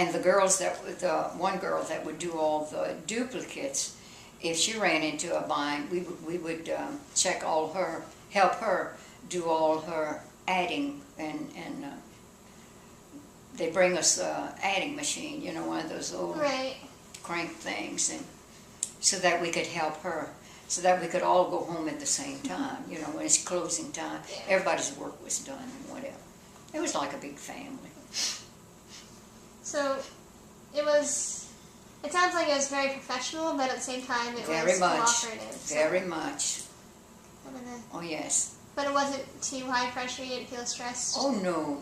And the one girl that would do all the duplicates, if she ran into a bind, we would help her do all her adding, and they bring us an adding machine, you know, one of those old crank things, and so that we could help her, so that we could all go home at the same time, you know, when it's closing time. Everybody's work was done and whatever. It was like a big family. So it sounds like it was very professional, but at the same time it Very was much. cooperative. So. Very much. Oh, yes. But it wasn't too high pressure, you didn't feel stressed? Oh, no.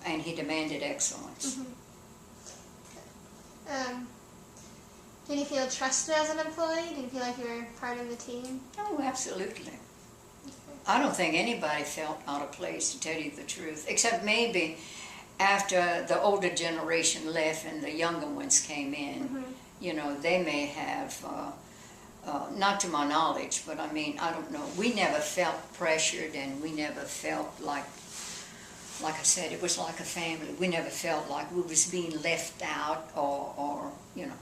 And he demanded excellence. Did you feel trusted as an employee? Did you feel like you were part of the team? Oh, absolutely. I don't think anybody felt out of place, to tell you the truth, except maybe after the older generation left and the younger ones came in. You know, they may have, not to my knowledge, but I mean, I don't know. We never felt pressured, and we never felt like I said, it was like a family. We never felt like we was being left out or you know.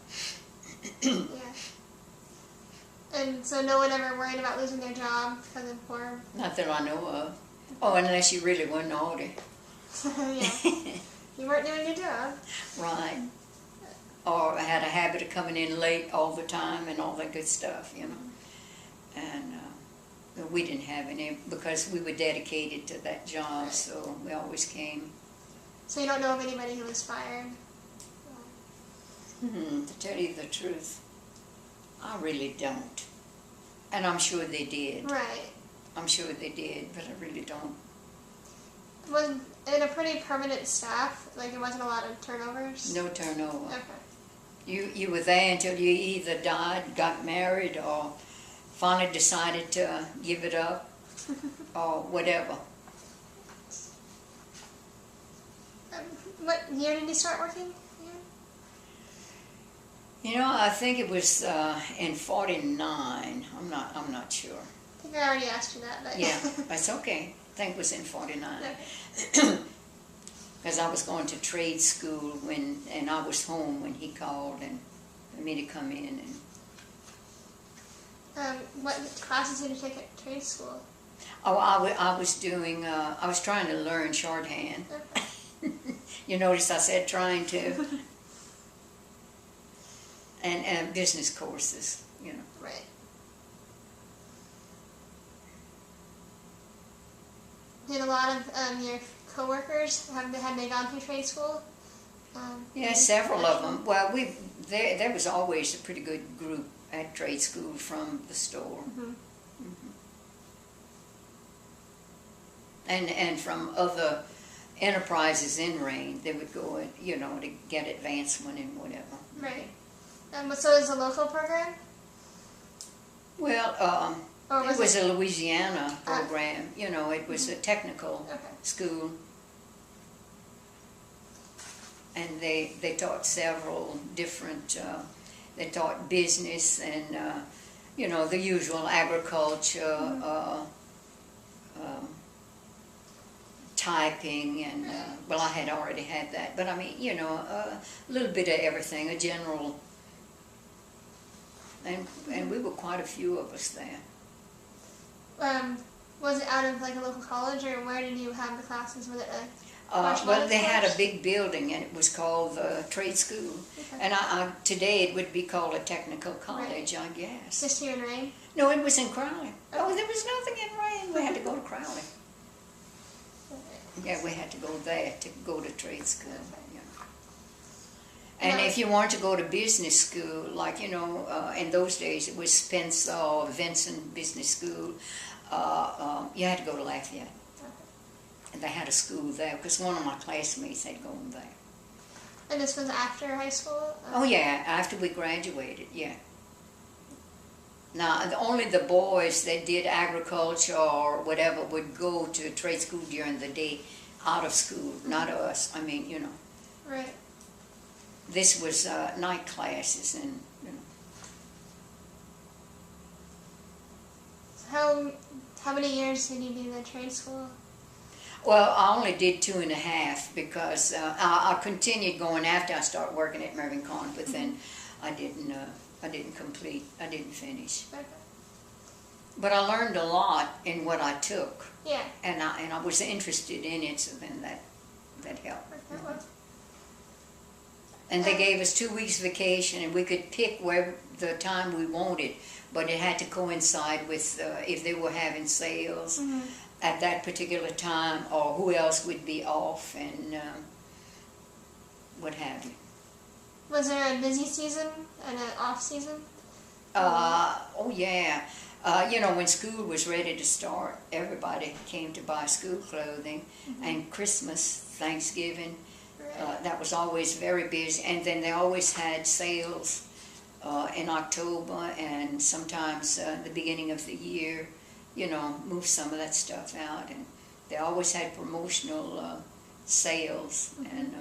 Yeah. And so no one ever worried about losing their job because of poor... Not that I know of. Oh, unless you really were naughty. Yeah. You weren't doing your job. Right. Or had a habit of coming in late all the time and all that good stuff, you know. And we didn't have any, because we were dedicated to that job, so we always came. So you don't know of anybody who was fired? To tell you the truth, I really don't. And I'm sure they did. Right. I'm sure they did, but I really don't. Was it a pretty permanent staff? Like, there wasn't a lot of turnovers? No turnover. Okay. You were there until you either died, got married, or finally decided to give it up, or whatever. What year did you start working? You know, I think it was in '49. I'm not sure. I think I already asked you that. But Yeah, that's okay. I think it was in '49. Because I was going to trade school and I was home when he called and for me to come in. And what classes did you take at trade school? oh, I was doing. I was trying to learn shorthand. Okay. You notice I said trying to. And business courses, you know. Right. Did a lot of your coworkers had they gone through trade school? Yeah, several of them. Well, there was always a pretty good group at trade school from the store, and from other enterprises in Rain. They would go, you know, to get advancement and whatever. Right. So is a local program? Well, it was a Louisiana program. You know, it was a technical school. And they taught several different, they taught business and, you know, the usual agriculture, typing, and, well, I had already had that. But I mean, you know, a little bit of everything, a general. And we were quite a few of us there. Was it out of like a local college, or where did you have the classes? Was it well, they had a big building, and it was called the trade school. And today it would be called a technical college, I guess. Just here in Rain? No, it was in Crowley. Oh, there was nothing in Rain. We had to go to Crowley. Yeah, we had to go there to go to trade school. And if you wanted to go to business school, like, you know, in those days it was Spencer or Vincent Business School, you had to go to Lafayette. And they had a school there, because one of my classmates had gone there. And this was after high school? Oh, yeah, after we graduated, yeah. Now, only the boys that did agriculture or whatever would go to trade school during the day out of school, not us. I mean, you know. Right. This was night classes, and you know. So how many years did you do the trade school? Well, I only did 2.5 because I continued going after I started working at Mervyn Con, but then I didn't complete. I didn't finish. Okay. But I learned a lot in what I took, Yeah. and I was interested in it, so then that helped. Okay. And they gave us 2 weeks vacation, and we could pick where the time we wanted, but it had to coincide with if they were having sales at that particular time, or who else would be off, and what have you. Was there a busy season and an off season? Oh yeah. When school was ready to start, everybody came to buy school clothing, and Christmas, Thanksgiving, that was always very busy. And then they always had sales in October, and sometimes the beginning of the year, move some of that stuff out. And they always had promotional sales. And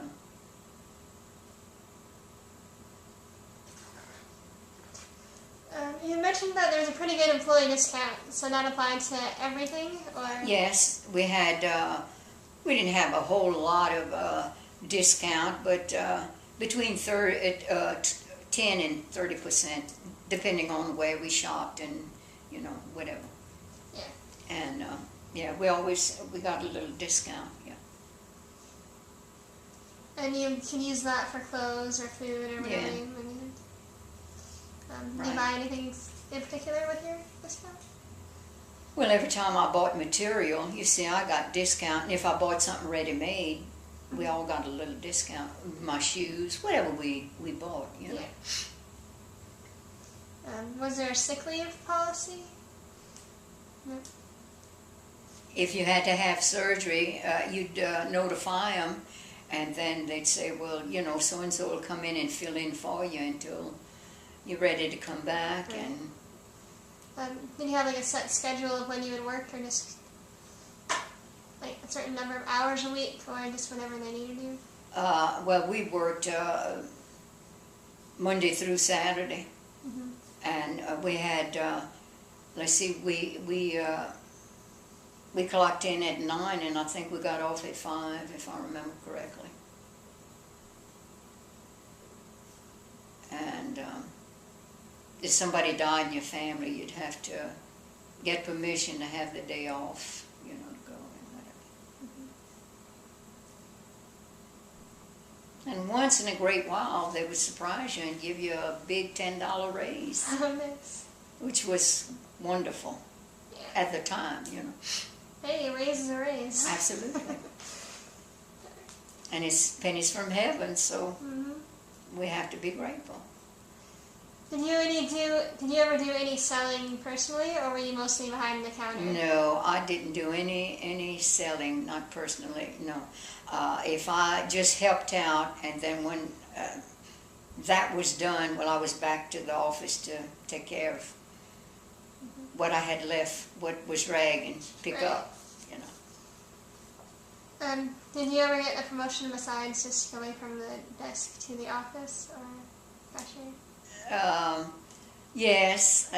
you mentioned that there's a pretty good employee discount, so that applied to everything, or? yes, we didn't have a whole lot of discount, but between 10 and 30%, depending on where we shopped and whatever. Yeah. And we got a little discount. Yeah. And you can use that for clothes or food or whatever. Yeah. You need. Do you Right. buy anything in particular with your discount? Well, every time I bought material, you see, I got discount, and if I bought something ready-made, we all got a little discount. My shoes, whatever we bought, Yeah. Was there a sick leave policy? No. If you had to have surgery, you'd notify them, and then they'd say, well, so-and-so will come in and fill in for you until you're ready to come back. Right. And Did you have like a set schedule of when you would work, or just like a certain number of hours a week, or just whenever they needed you? well, we worked Monday through Saturday, and we had we clocked in at 9, and I think we got off at 5, if I remember correctly. And if somebody died in your family, you'd have to get permission to have the day off, to go and whatever. And once in a great while, they would surprise you and give you a big $10 raise, Oh, nice. which was wonderful Yeah. at the time, Hey, a raise is a raise. Absolutely. And it's pennies from heaven, so we have to be grateful. Did you ever do any selling personally, or were you mostly behind the counter? No, I didn't do any selling, not personally, no. If I just helped out, and then when that was done, well, I was back to the office to take care of what I had left, what was rag, and pick up, Did you ever get a promotion besides just going from the desk to the office, or cashier? Yes.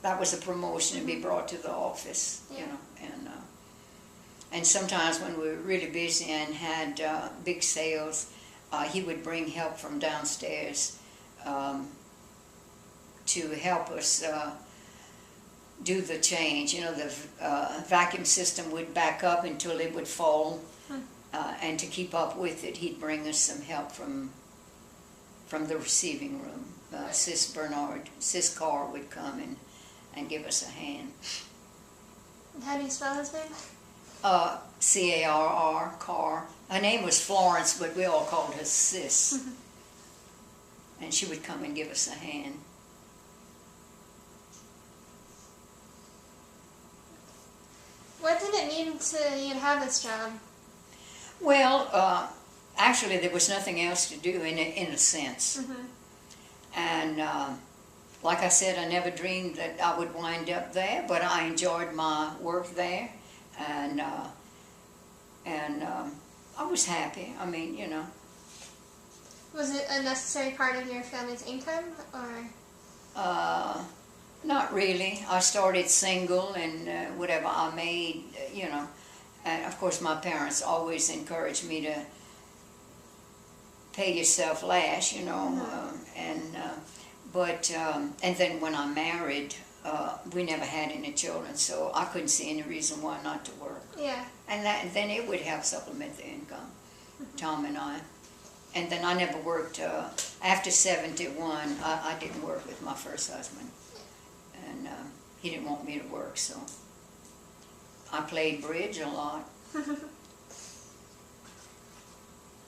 That was a promotion to be brought to the office, and sometimes when we were really busy and had big sales, he would bring help from downstairs to help us do the change. The vacuum system would back up until it would fall. And to keep up with it, he'd bring us some help from the receiving room. Sis Carr would come and give us a hand. How do you spell his name? C-A-R-R, Carr. Her name was Florence, but we all called her Sis. And she would come and give us a hand. What did it mean to you to have this job? Well, actually, there was nothing else to do in a sense. And like I said, I never dreamed that I would wind up there, but I enjoyed my work there, and I was happy. I mean, Was it a necessary part of your family's income, or? Not really. I started single, and whatever I made, and of course my parents always encouraged me to pay yourself last, and then when I married, we never had any children, so I couldn't see any reason why not to work. Yeah. And then it would help supplement the income, Tom and I. And then I never worked, after 71, I didn't work with my first husband. And he didn't want me to work, so I played bridge a lot.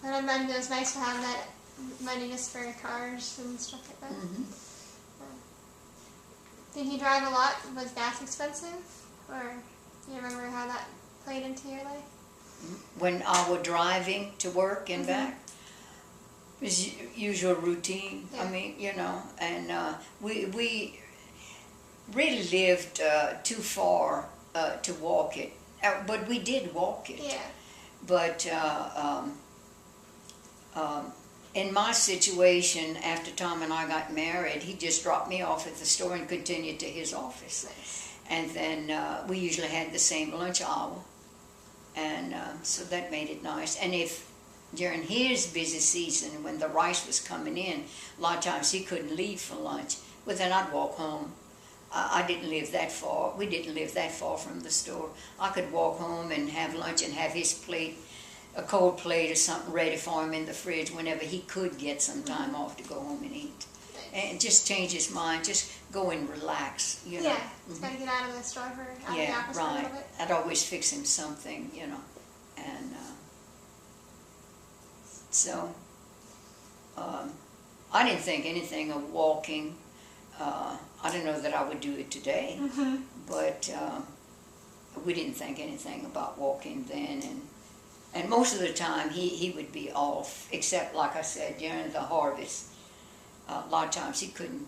And I imagine it was nice to have that money just for cars and stuff like that. Mm-hmm. Did you drive a lot? Was gas expensive? Or do you remember how that played into your life? When I was driving to work and back, it was usual routine. Yeah. I mean, and we really lived too far to walk it. But we did walk it. Yeah. But in my situation, after Tom and I got married, he just dropped me off at the store and continued to his office. Nice. And then we usually had the same lunch hour. And so that made it nice. And if during his busy season, when the rice was coming in, a lot of times he couldn't leave for lunch, well, then I'd walk home. I didn't live that far. We didn't live that far from the store. I could walk home and have lunch and have his plate, a cold plate or something ready for him in the fridge whenever he could get some time off to go home and eat. And just change his mind, just go and relax, Yeah, it's got to get out of the store for out of the office for a little bit. I'd always fix him something, and so I didn't think anything of walking. I don't know that I would do it today, but we didn't think anything about walking then, and most of the time he would be off, except like I said, during the harvest. A lot of times he couldn't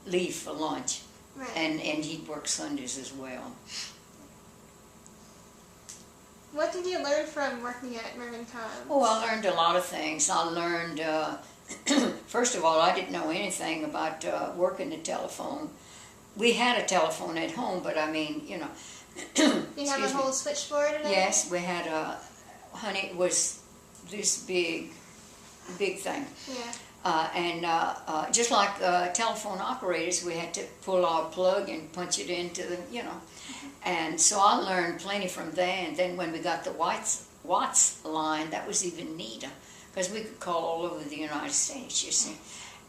leave for lunch, Right. and he'd work Sundays as well. What did you learn from working at Mervyn Combs? Oh, I learned a lot of things. I learned, first of all, I didn't know anything about working the telephone. We had a telephone at home, but I mean, You have a whole switchboard and everything? Yes, we had honey, it was this big thing. Yeah. And just like telephone operators, we had to pull our plug and punch it into the, And so I learned plenty from there. And then when we got the Watts line, that was even neater, because we could call all over the United States, you see.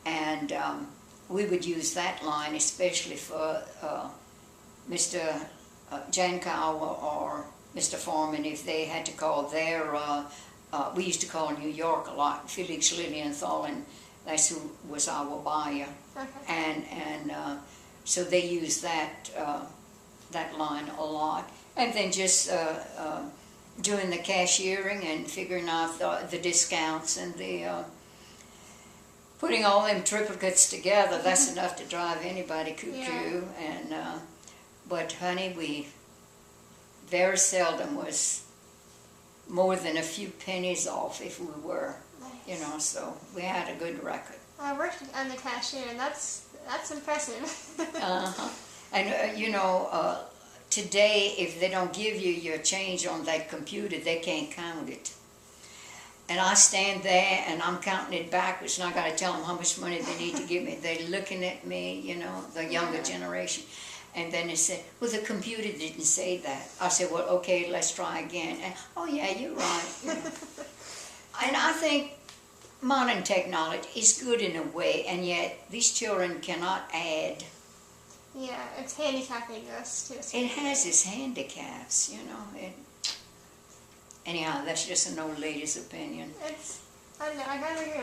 And we would use that line especially for Mr. Jankow or Mr. Foreman if they had to call their, we used to call New York a lot, Felix Lilienthal, and that's who was our buyer. Okay. And so they used that line a lot. And then just doing the cashiering and figuring out the discounts and the putting all them triplicates together, that's enough to drive anybody cuckoo. Yeah. And but honey, we very seldom was more than a few pennies off if we were. Nice. So we had a good record. I worked on the cashier, and that's impressive. Uh-huh. And, today, if they don't give you your change on that computer, they can't count it. And I stand there, and I'm counting it backwards, and I got to tell them how much money they need to give me. They're looking at me, the younger generation. And then they said, well, the computer didn't say that. I said, well, okay, let's try again. And, oh, yeah, you're right. And I think modern technology is good in a way, and yet these children cannot add. Yeah, it's handicapping us too. It has its handicaps, Anyhow, that's just an old lady's opinion. I don't know, I kind of agree.